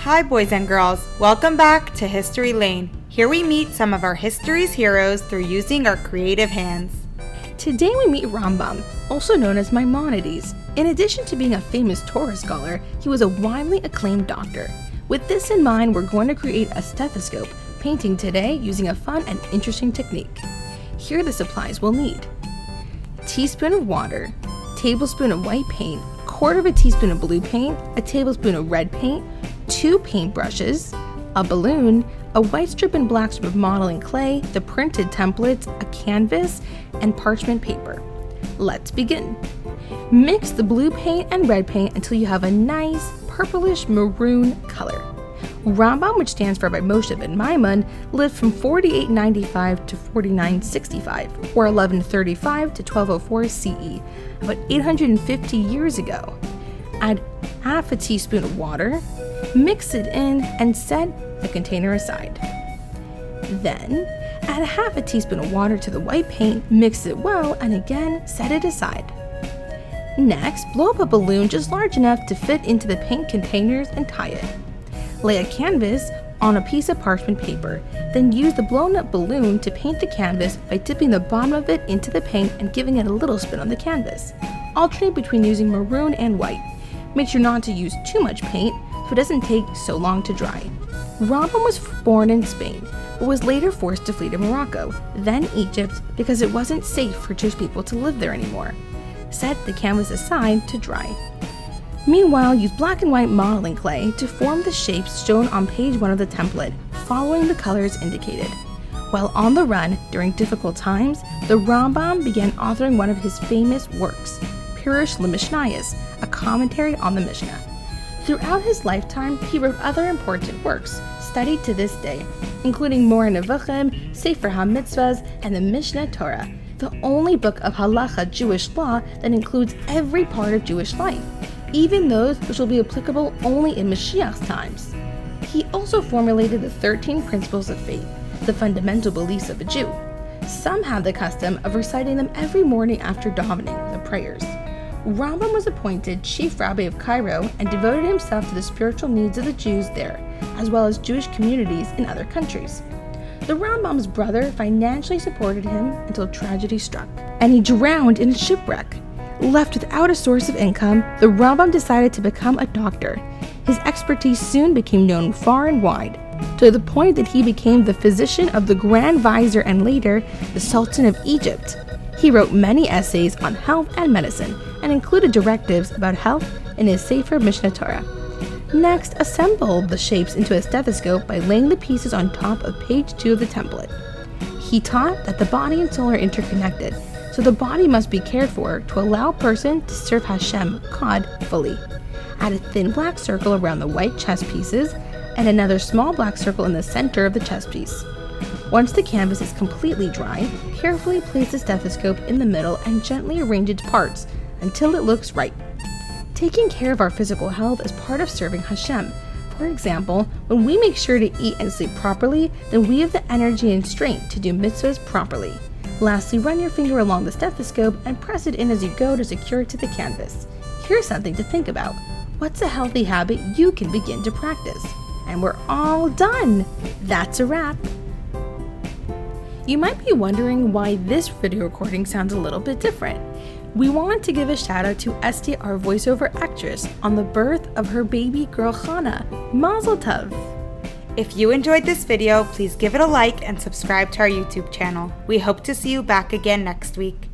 Hi boys and girls, welcome back to History Lane. Here we meet some of our history's heroes through using our creative hands. Today we meet Rambam, also known as Maimonides. In addition to being a famous Torah scholar, he was a widely acclaimed doctor. With this in mind, we're going to create a stethoscope, painting today using a fun and interesting technique. Here are the supplies we'll need. Teaspoon of water, tablespoon of white paint, quarter of a teaspoon of blue paint, a tablespoon of red paint, 2 paintbrushes, a balloon, a white strip and black strip of modeling clay, the printed templates, a canvas, and parchment paper. Let's begin. Mix the blue paint and red paint until you have a nice purplish maroon color. Rambam, which stands for Rabbi Moshe ben Maimon, lived from 4895 to 4965, or 1135 to 1204 CE, about 850 years ago. Add half a teaspoon of water, mix it in, and set the container aside. Then, add a half a teaspoon of water to the white paint, mix it well, and again set it aside. Next, blow up a balloon just large enough to fit into the paint containers and tie it. Lay a canvas on a piece of parchment paper, then use the blown up balloon to paint the canvas by dipping the bottom of it into the paint and giving it a little spin on the canvas. Alternate between using maroon and white. Make sure not to use too much paint so it doesn't take so long to dry. Rambam was born in Spain, but was later forced to flee to Morocco, then Egypt, because it wasn't safe for Jewish people to live there anymore. Set the canvas aside to dry. Meanwhile, use black and white modeling clay to form the shapes shown on page 1 of the template, following the colors indicated. While on the run during difficult times, the Rambam began authoring one of his famous works, Pirush LeMishnayos, a commentary on the Mishnah. Throughout his lifetime, he wrote other important works, studied to this day, including Moreh Nevuchim, Sefer HaMitzvahs, and the Mishnah Torah, the only book of Hatzlacha Jewish law that includes every part of Jewish life, even those which will be applicable only in Mashiach's times. He also formulated the 13 principles of faith, the fundamental beliefs of a Jew. Some have the custom of reciting them every morning after davening, the prayers. Rambam was appointed chief rabbi of Cairo and devoted himself to the spiritual needs of the Jews there, as well as Jewish communities in other countries. The Rambam's brother financially supported him until tragedy struck, and he drowned in a shipwreck. Left without a source of income, the Rambam decided to become a doctor. His expertise soon became known far and wide, to the point that he became the physician of the Grand Vizier and later, the Sultan of Egypt. He wrote many essays on health and medicine, and included directives about health in his Sefer Mishnah Torah. Next, assemble the shapes into a stethoscope by laying the pieces on top of page 2 of the template. He taught that the body and soul are interconnected, so the body must be cared for to allow a person to serve Hashem, God, fully. Add a thin black circle around the white chess pieces, and another small black circle in the center of the chess piece. Once the canvas is completely dry, carefully place the stethoscope in the middle and gently arrange its parts until it looks right. Taking care of our physical health is part of serving Hashem. For example, when we make sure to eat and sleep properly, then we have the energy and strength to do mitzvahs properly. Lastly, run your finger along the stethoscope and press it in as you go to secure it to the canvas. Here's something to think about. What's a healthy habit you can begin to practice? And we're all done! That's a wrap! You might be wondering why this video recording sounds a little bit different. We wanted to give a shout out to Esty, our voiceover actress, on the birth of her baby girl Hannah. Mazel tov! If you enjoyed this video, please give it a like and subscribe to our YouTube channel. We hope to see you back again next week.